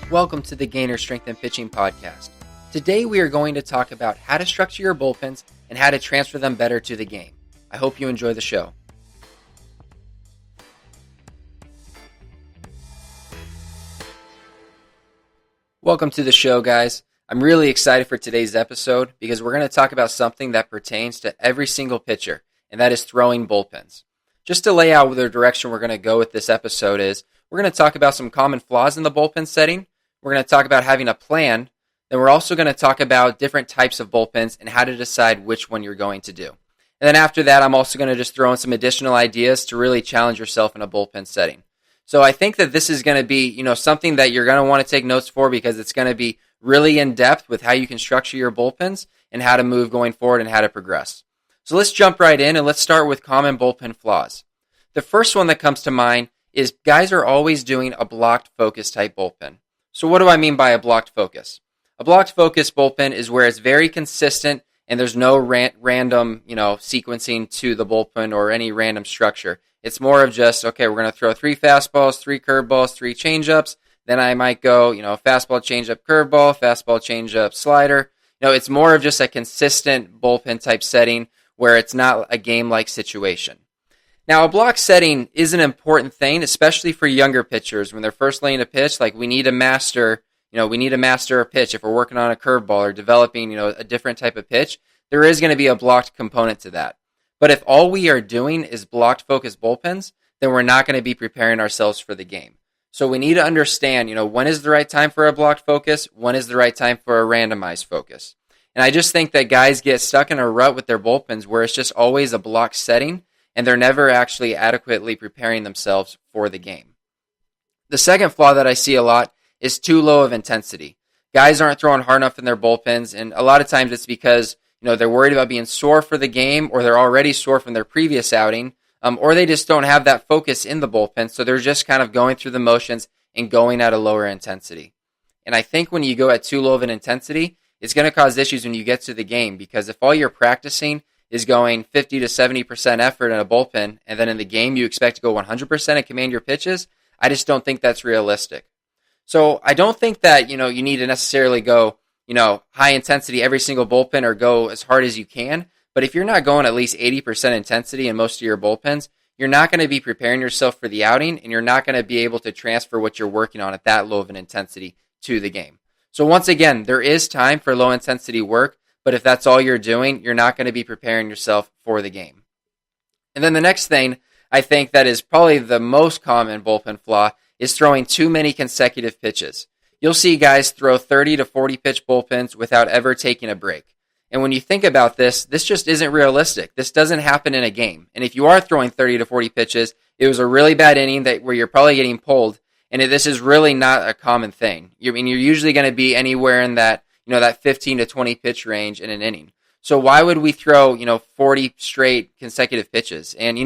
Welcome to the Gainer Strength and Pitching Podcast. Today we are going to talk about how to structure your bullpens and how to transfer them better to the game. I hope you enjoy the show. Welcome to the show, guys. I'm really excited for today's episode because we're going to talk about something that pertains to every single pitcher, and that is throwing bullpens. Just to lay out the direction we're going to go with this episode is, we're going to talk about some common flaws in the bullpen setting. We're going to talk about having a plan. Then we're also going to talk about different types of bullpens and how to decide which one you're going to do. And then after that, I'm also going to just throw in some additional ideas to really challenge yourself in a bullpen setting. So I think that this is going to be, something that you're going to want to take notes for because it's going to be really in depth with how you can structure your bullpens and how to move going forward and how to progress. So let's jump right in and let's start with common bullpen flaws. The first one that comes to mind is guys are always doing a blocked focus type bullpen. So what do I mean by a blocked focus? A blocked focus bullpen is where it's very consistent and there's no random, sequencing to the bullpen or any random structure. It's more of just, okay, we're going to throw 3 fastballs, 3 curveballs, 3 changeups. Then I might go, fastball, changeup, curveball, fastball, changeup, slider. It's more of just a consistent bullpen type setting where it's not a game-like situation. Now, a block setting is an important thing, especially for younger pitchers when they're first laying a pitch. Like we need to master a pitch. If we're working on a curveball or developing, a different type of pitch, there is going to be a blocked component to that. But if all we are doing is blocked focus bullpens, then we're not going to be preparing ourselves for the game. So we need to understand, when is the right time for a blocked focus? When is the right time for a randomized focus? And I just think that guys get stuck in a rut with their bullpens where it's just always a blocked setting and they're never actually adequately preparing themselves for the game. The second flaw that I see a lot is too low of intensity. Guys aren't throwing hard enough in their bullpens, and a lot of times it's because they're worried about being sore for the game, or they're already sore from their previous outing, or they just don't have that focus in the bullpen, so they're just kind of going through the motions and going at a lower intensity. And I think when you go at too low of an intensity, it's going to cause issues when you get to the game, because if all you're practicing is going 50 to 70% effort in a bullpen, and then in the game you expect to go 100% and command your pitches, I just don't think that's realistic. So I don't think that, you need to necessarily go, high intensity every single bullpen or go as hard as you can. But if you're not going at least 80% intensity in most of your bullpens, you're not going to be preparing yourself for the outing, and you're not going to be able to transfer what you're working on at that low of an intensity to the game. So once again, there is time for low intensity work, but if that's all you're doing, you're not going to be preparing yourself for the game. And then the next thing I think that is probably the most common bullpen flaw is throwing too many consecutive pitches. You'll see guys throw 30 to 40 pitch bullpens without ever taking a break. And when you think about this just isn't realistic. This doesn't happen in a game. And if you are throwing 30 to 40 pitches, it was a really bad inning where you're probably getting pulled, and this is really not a common thing. You're usually going to be anywhere in that, that 15 to 20 pitch range in an inning. So why would we throw, 40 straight consecutive pitches? And,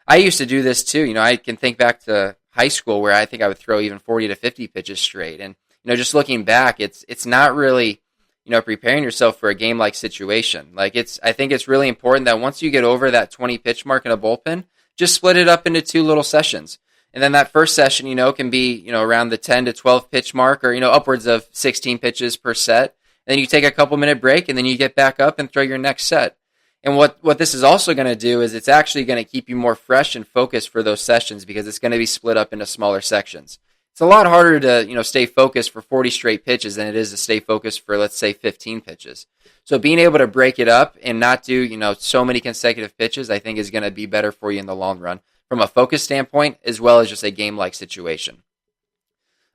I used to do this too. I can think back to high school where I think I would throw even 40 to 50 pitches straight. And, just looking back, it's not really, preparing yourself for a game-like situation. I think it's really important that once you get over that 20 pitch mark in a bullpen, just split it up into 2 little sessions. And then that first session, can be, around the 10 to 12 pitch mark or, upwards of 16 pitches per set. And then you take a couple minute break and then you get back up and throw your next set. And what this is also going to do is it's actually going to keep you more fresh and focused for those sessions because it's going to be split up into smaller sections. It's a lot harder to, stay focused for 40 straight pitches than it is to stay focused for, let's say, 15 pitches. So being able to break it up and not do, so many consecutive pitches, I think is going to be better for you in the long run from a focus standpoint as well as just a game-like situation.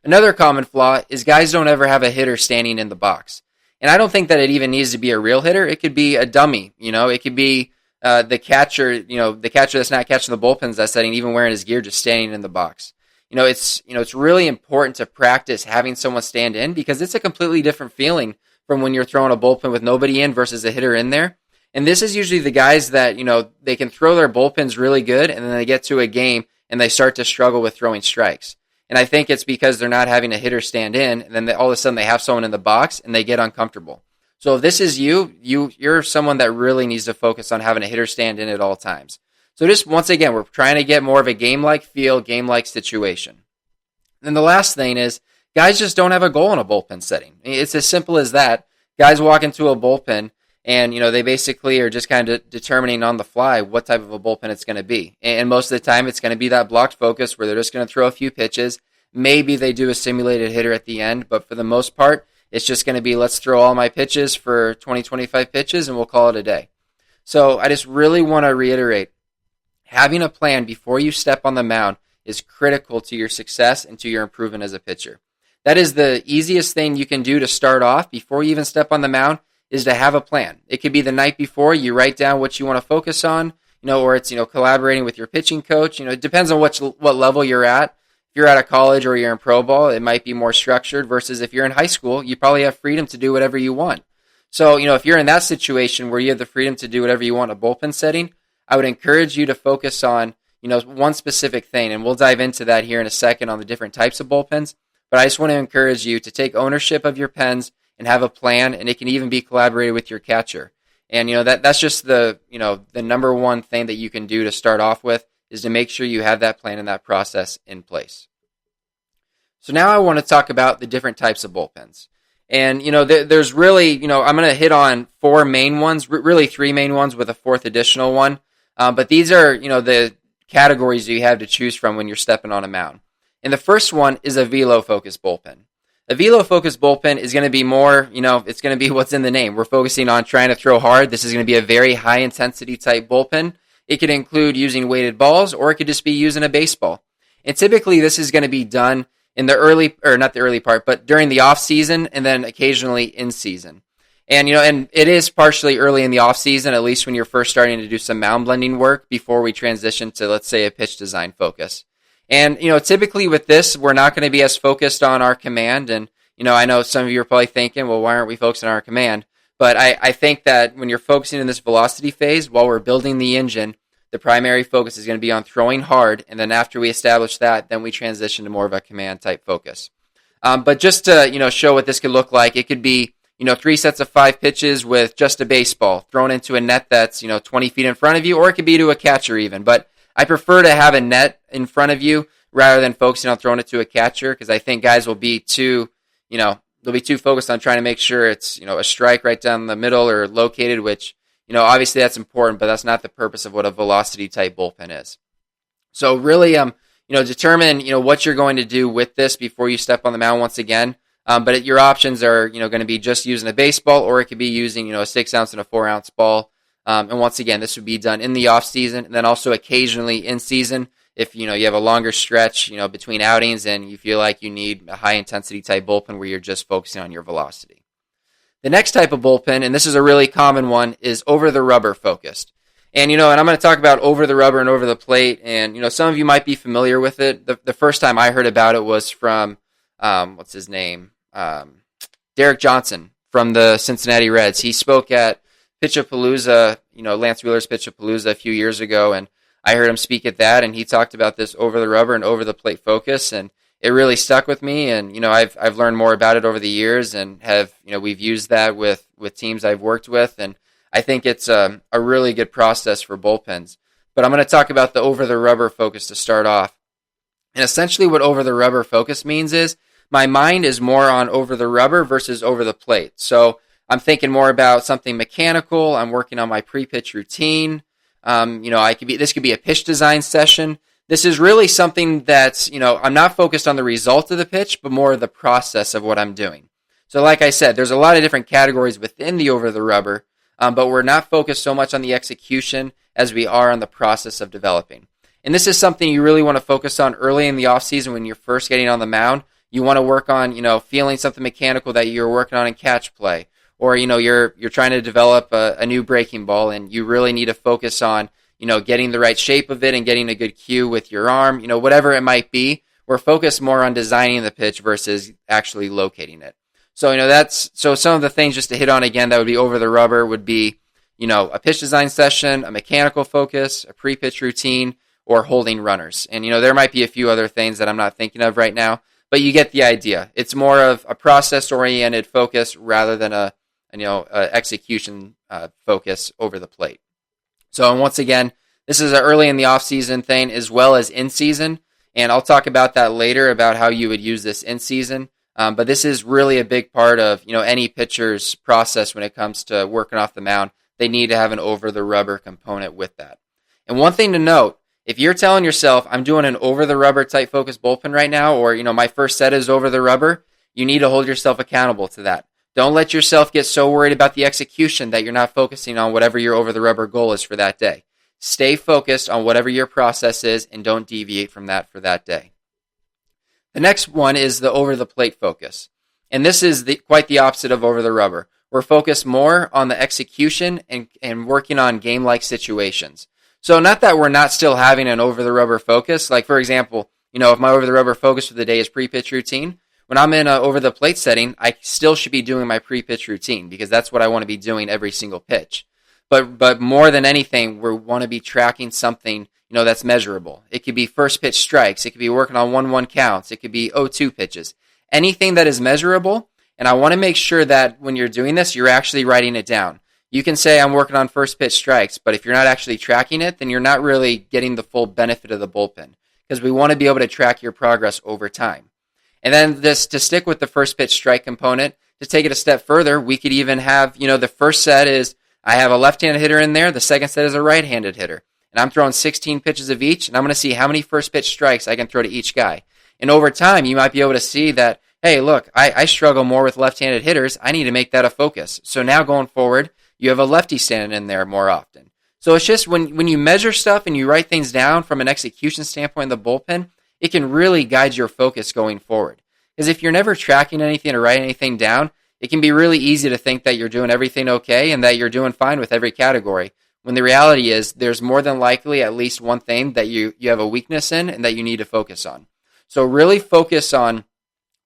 Another common flaw is guys don't ever have a hitter standing in the box. And I don't think that it even needs to be a real hitter. It could be a dummy, it could be the catcher, the catcher that's not catching the bullpens that setting, even wearing his gear, just standing in the box. It's really important to practice having someone stand in because it's a completely different feeling from when you're throwing a bullpen with nobody in versus a hitter in there. And this is usually the guys that, they can throw their bullpens really good and then they get to a game and they start to struggle with throwing strikes. And I think it's because they're not having a hitter stand in, and then all of a sudden they have someone in the box and they get uncomfortable. So if this is you're someone that really needs to focus on having a hitter stand in at all times. So just once again, we're trying to get more of a game-like feel, game-like situation. And the last thing is guys just don't have a goal in a bullpen setting. It's as simple as that. Guys walk into a bullpen and, they basically are just kind of determining on the fly what type of a bullpen it's going to be. And most of the time it's going to be that blocked focus where they're just going to throw a few pitches. Maybe they do a simulated hitter at the end, but for the most part, it's just going to be, let's throw all my pitches for 20, 25 pitches and we'll call it a day. So I just really want to reiterate, having a plan before you step on the mound is critical to your success and to your improvement as a pitcher. That is the easiest thing you can do to start off before you even step on the mound, is to have a plan. It could be the night before, you write down what you want to focus on, or it's, collaborating with your pitching coach. It depends on what level you're at. If you're at a college or you're in pro ball, it might be more structured versus if you're in high school, you probably have freedom to do whatever you want. So, if you're in that situation where you have the freedom to do whatever you want in a bullpen setting, I would encourage you to focus on, one specific thing. And we'll dive into that here in a second on the different types of bullpens. But I just want to encourage you to take ownership of your pens and have a plan, and it can even be collaborated with your catcher. And, that's just the number one thing that you can do to start off with, is to make sure you have that plan and that process in place. So now I want to talk about the different types of bullpens. And, there's really, I'm going to hit on 4 main ones, really 3 main ones with a 4th additional one. But these are, the categories you have to choose from when you're stepping on a mound. And the first one is a velo-focused bullpen. A velo-focused bullpen is going to be more, it's going to be what's in the name. We're focusing on trying to throw hard. This is going to be a very high-intensity type bullpen. It could include using weighted balls, or it could just be using a baseball. And typically this is going to be done in the early, or not the early part, but during the off season and then occasionally in season. And, and it is partially early in the off season, at least when you're first starting to do some mound blending work before we transition to, let's say, a pitch design focus. And, typically with this, we're not going to be as focused on our command. And, I know some of you are probably thinking, well, why aren't we focusing on our command? But I think that when you're focusing in this velocity phase, while we're building the engine, the primary focus is going to be on throwing hard. And then after we establish that, then we transition to more of a command type focus. But just to, show what this could look like, it could be, 3 sets of 5 pitches with just a baseball thrown into a net that's, 20 feet in front of you, or it could be to a catcher even. But I prefer to have a net in front of you rather than focusing on throwing it to a catcher, because I think guys will be too, they'll be too focused on trying to make sure it's, a strike right down the middle or located, which, obviously that's important, but that's not the purpose of what a velocity type bullpen is. So really, determine, what you're going to do with this before you step on the mound once again. But your options are, going to be just using a baseball, or it could be using, a 6-ounce and a 4-ounce ball. And once again, this would be done in the off season, and then also occasionally in season if you have a longer stretch, between outings and you feel like you need a high intensity type bullpen where you're just focusing on your velocity. The next type of bullpen, and this is a really common one, is over the rubber focused. And and I'm going to talk about over the rubber and over the plate, and some of you might be familiar with it. The first time I heard about it was from what's his name? Derek Johnson from the Cincinnati Reds. He spoke at Pitchapalooza, Lance Wheeler's Pitchapalooza a few years ago, and I heard him speak at that, and he talked about this over the rubber and over the plate focus, and it really stuck with me. And I've learned more about it over the years, and have we've used that with teams I've worked with, and I think it's a really good process for bullpens. But I'm going to talk about the over the rubber focus to start off. And essentially what over the rubber focus means is my mind is more on over the rubber versus over the plate. So I'm thinking more about something mechanical. I'm working on my pre-pitch routine. This could be a pitch design session. This is really something that's, I'm not focused on the result of the pitch, but more of the process of what I'm doing. So like I said, there's a lot of different categories within the over the rubber, but we're not focused so much on the execution as we are on the process of developing. And this is something you really want to focus on early in the off season when you're first getting on the mound. You want to work on, feeling something mechanical that you're working on in catch play. Or, you're trying to develop a new breaking ball, and you really need to focus on, getting the right shape of it and getting a good cue with your arm, whatever it might be. We're focused more on designing the pitch versus actually locating it. So, so some of the things just to hit on again that would be over the rubber would be, a pitch design session, a mechanical focus, a pre-pitch routine, or holding runners. And, there might be a few other things that I'm not thinking of right now, but you get the idea. It's more of a process-oriented focus rather than a execution focus over the plate. So, and once again, this is an early in the off-season thing as well as in-season, and I'll talk about that later about how you would use this in-season. But this is really a big part of, any pitcher's process when it comes to working off the mound. They need to have an over-the-rubber component with that. And one thing to note, if you're telling yourself, I'm doing an over-the-rubber tight focus bullpen right now, or, my first set is over-the-rubber, you need to hold yourself accountable to that. Don't let yourself get so worried about the execution that you're not focusing on whatever your over-the-rubber goal is for that day. Stay focused on whatever your process is and don't deviate from that for that day. The next one is the over-the-plate focus. And this is quite the opposite of over-the-rubber. We're focused more on the execution and working on game-like situations. So not that we're not still having an over-the-rubber focus. Like, for example, if my over-the-rubber focus for the day is pre-pitch routine, when I'm in an over-the-plate setting, I still should be doing my pre-pitch routine because that's what I want to be doing every single pitch. But more than anything, we want to be tracking something, that's measurable. It could be first pitch strikes. It could be working on 1-1 counts. It could be 0-2 pitches. Anything that is measurable, and I want to make sure that when you're doing this, you're actually writing it down. You can say I'm working on first pitch strikes, but if you're not actually tracking it, then you're not really getting the full benefit of the bullpen because we want to be able to track your progress over time. And then to stick with the first pitch strike component, to take it a step further, we could even have, the first set is I have a left-handed hitter in there. The second set is a right-handed hitter. And I'm throwing 16 pitches of each, and I'm going to see how many first pitch strikes I can throw to each guy. And over time, you might be able to see that, hey, look, I struggle more with left-handed hitters. I need to make that a focus. So now going forward, you have a lefty standing in there more often. So it's just when you measure stuff and you write things down from an execution standpoint in the bullpen, it can really guide your focus going forward. Because if you're never tracking anything or writing anything down, it can be really easy to think that you're doing everything okay and that you're doing fine with every category, when the reality is there's more than likely at least one thing that you have a weakness in and that you need to focus on. So really focus on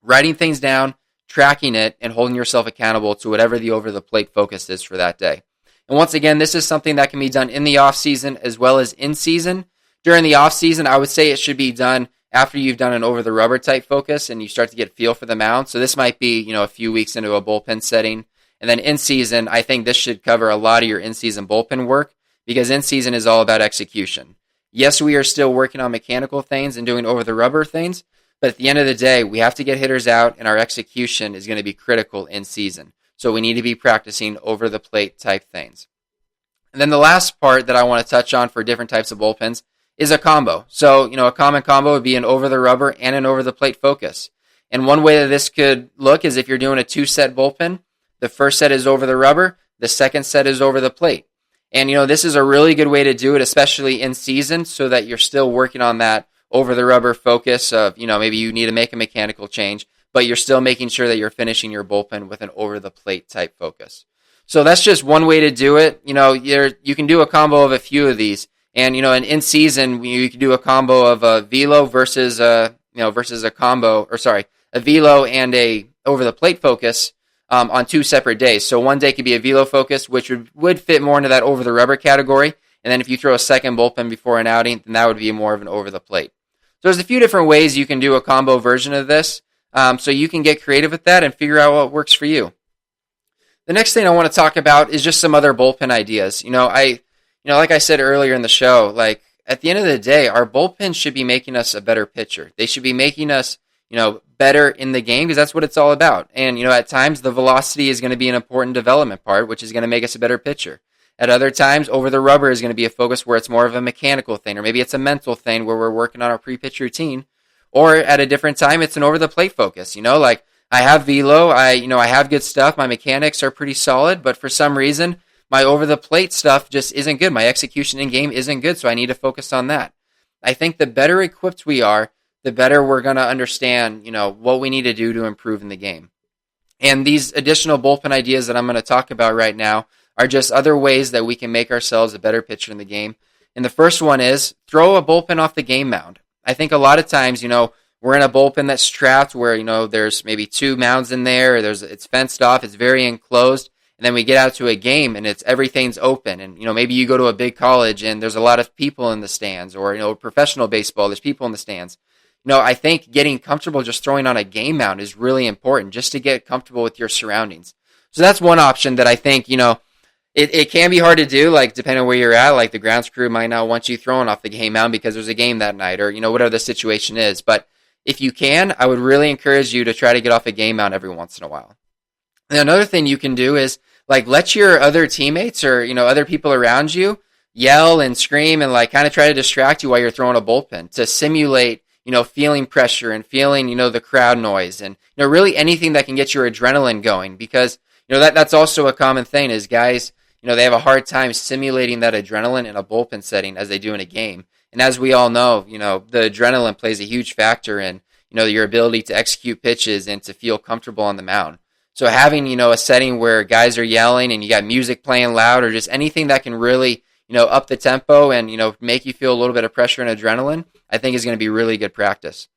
writing things down, tracking it, and holding yourself accountable to whatever the over-the-plate focus is for that day. And once again, this is something that can be done in the off-season as well as in-season. During the off-season, I would say it should be done after you've done an over-the-rubber type focus and you start to get feel for the mound. So this might be, a few weeks into a bullpen setting. And then in-season, I think this should cover a lot of your in-season bullpen work because in-season is all about execution. Yes, we are still working on mechanical things and doing over-the-rubber things, but at the end of the day, we have to get hitters out and our execution is going to be critical in-season. So we need to be practicing over-the-plate type things. And then the last part that I want to touch on for different types of bullpens is a combo. So, a common combo would be an over-the-rubber and an over-the-plate focus. And one way that this could look is if you're doing a 2-set bullpen, the first set is over-the-rubber, the second set is over-the-plate. And, this is a really good way to do it, especially in season, so that you're still working on that over-the-rubber focus of, maybe you need to make a mechanical change, but you're still making sure that you're finishing your bullpen with an over-the-plate type focus. So that's just one way to do it. You can do a combo of a few of these. And, in season, you can do a combo of a velo versus a velo and a over-the-plate focus on 2 separate days. So one day could be a velo focus, which would fit more into that over-the-rubber category. And then if you throw a second bullpen before an outing, then that would be more of an over-the-plate. So there's a few different ways you can do a combo version of this. So you can get creative with that and figure out what works for you. The next thing I want to talk about is just some other bullpen ideas. Like I said earlier in the show, at the end of the day, our bullpen should be making us a better pitcher. They should be making us, better in the game because that's what it's all about. And, at times the velocity is going to be an important development part, which is going to make us a better pitcher. At other times, over the rubber is going to be a focus where it's more of a mechanical thing, or maybe it's a mental thing where we're working on our pre-pitch routine. Or at a different time, it's an over-the-plate focus. I have velo, I have good stuff, my mechanics are pretty solid, but for some reason, my over-the-plate stuff just isn't good. My execution in game isn't good, so I need to focus on that. I think the better equipped we are, the better we're going to understand, what we need to do to improve in the game. And these additional bullpen ideas that I'm going to talk about right now are just other ways that we can make ourselves a better pitcher in the game. And the first one is throw a bullpen off the game mound. I think a lot of times, we're in a bullpen that's trapped where, there's maybe 2 mounds in there, it's fenced off, it's very enclosed. And then we get out to a game and everything's open. And, maybe you go to a big college and there's a lot of people in the stands, or, professional baseball, there's people in the stands. I think getting comfortable just throwing on a game mound is really important just to get comfortable with your surroundings. So that's one option that I think, it can be hard to do, depending on where you're at. The grounds crew might not want you throwing off the game mound because there's a game that night or, whatever the situation is. But if you can, I would really encourage you to try to get off a game mount every once in a while. And another thing you can do is like let your other teammates or other people around you yell and scream and like kind of try to distract you while you're throwing a bullpen to simulate feeling pressure and feeling the crowd noise and really anything that can get your adrenaline going, because that's also a common thing is guys they have a hard time simulating that adrenaline in a bullpen setting as they do in a game. And as we all know, the adrenaline plays a huge factor in your ability to execute pitches and to feel comfortable on the mound. So having a setting where guys are yelling and you got music playing loud or just anything that can really up the tempo and make you feel a little bit of pressure and adrenaline, I think is going to be really good practice.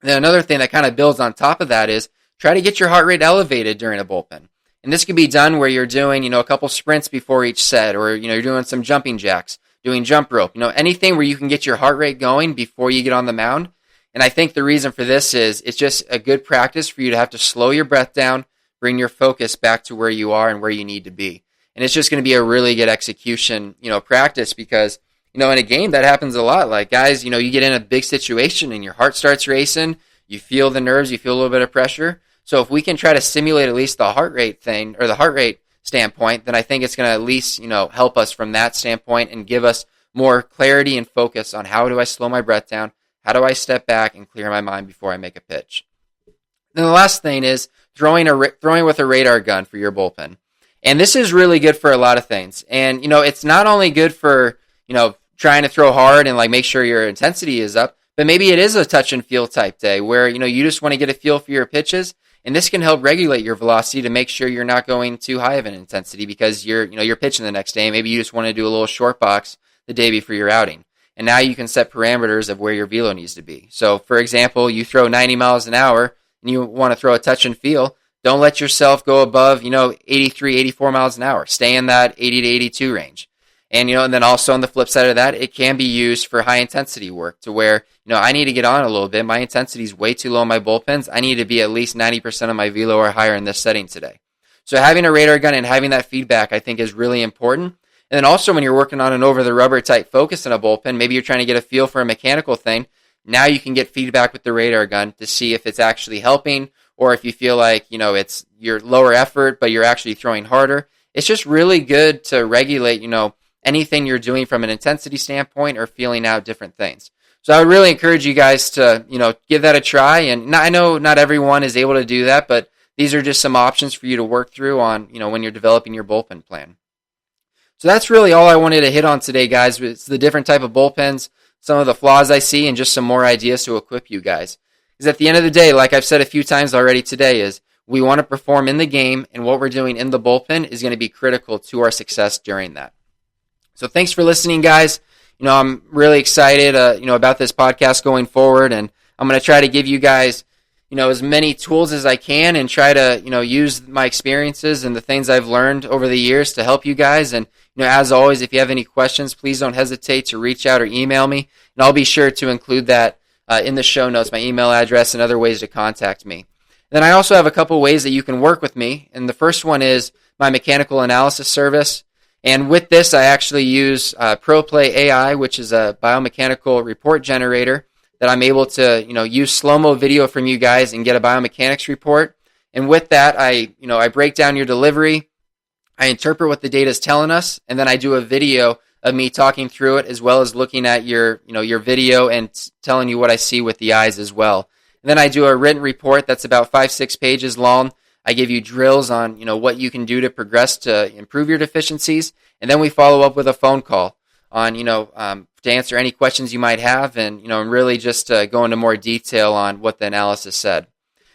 And then another thing that kind of builds on top of that is try to get your heart rate elevated during a bullpen. And this can be done where you're doing a couple sprints before each set, or you're doing some jumping jacks, doing jump rope, anything where you can get your heart rate going before you get on the mound. And I think the reason for this is it's just a good practice for you to have to slow your breath down, bring your focus back to where you are and where you need to be. And it's just going to be a really good execution, practice, because, in a game that happens a lot. Like guys, you get in a big situation and your heart starts racing, you feel the nerves, you feel a little bit of pressure. So if we can try to simulate at least the heart rate thing or the heart rate standpoint, then I think it's going to at least, help us from that standpoint and give us more clarity and focus on how do I slow my breath down? How do I step back and clear my mind before I make a pitch? Then the last thing is throwing with a radar gun for your bullpen. And this is really good for a lot of things. And, it's not only good for, trying to throw hard and like make sure your intensity is up, but maybe it is a touch and feel type day where, you just want to get a feel for your pitches. And this can help regulate your velocity to make sure you're not going too high of an intensity because you're pitching the next day. Maybe you just want to do a little short box the day before your outing. And now you can set parameters of where your velo needs to be. So, for example, you throw 90 miles an hour and you want to throw a touch and feel. Don't let yourself go above, 83, 84 miles an hour. Stay in that 80 to 82 range. And, and then also on the flip side of that, it can be used for high intensity work to where, I need to get on a little bit. My intensity is way too low in my bullpens. I need to be at least 90% of my velo or higher in this setting today. So having a radar gun and having that feedback, I think, is really important. And then also when you're working on an over-the-rubber type focus in a bullpen, maybe you're trying to get a feel for a mechanical thing. Now you can get feedback with the radar gun to see if it's actually helping or if you feel like, it's your lower effort, but you're actually throwing harder. It's just really good to regulate, anything you're doing from an intensity standpoint or feeling out different things. So I would really encourage you guys to, give that a try. And I know not everyone is able to do that, but these are just some options for you to work through on, when you're developing your bullpen plan. So that's really all I wanted to hit on today, guys. It's the different type of bullpens, some of the flaws I see, and just some more ideas to equip you guys. Because at the end of the day, like I've said a few times already today, is we want to perform in the game, and what we're doing in the bullpen is going to be critical to our success during that. So thanks for listening, guys. I'm really excited, about this podcast going forward, and I'm going to try to give you guys, as many tools as I can and try to, use my experiences and the things I've learned over the years to help you guys. And, as always, if you have any questions, please don't hesitate to reach out or email me, and I'll be sure to include that in the show notes, my email address and other ways to contact me. Then I also have a couple ways that you can work with me, and the first one is my mechanical analysis service. And with this, I actually use ProPlay AI, which is a biomechanical report generator that I'm able to, use slow-mo video from you guys and get a biomechanics report. And with that, I break down your delivery, I interpret what the data is telling us, and then I do a video of me talking through it as well as looking at your video and telling you what I see with the eyes as well. And then I do a written report that's about 5-6 pages long. I give you drills on, what you can do to progress to improve your deficiencies. And then we follow up with a phone call on, to answer any questions you might have and, really just go into more detail on what the analysis said.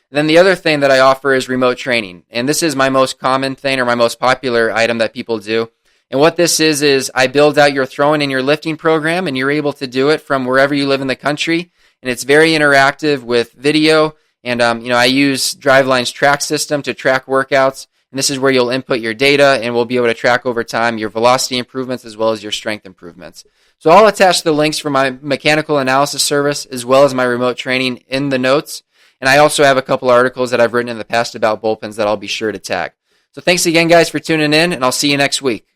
And then the other thing that I offer is remote training. And this is my most common thing or my most popular item that people do. And what this is I build out your throwing and your lifting program, and you're able to do it from wherever you live in the country. And it's very interactive with video. And, I use Driveline's track system to track workouts. And this is where you'll input your data, and we'll be able to track over time your velocity improvements as well as your strength improvements. So I'll attach the links for my mechanical analysis service as well as my remote training in the notes. And I also have a couple articles that I've written in the past about bullpens that I'll be sure to tag. So thanks again, guys, for tuning in, and I'll see you next week.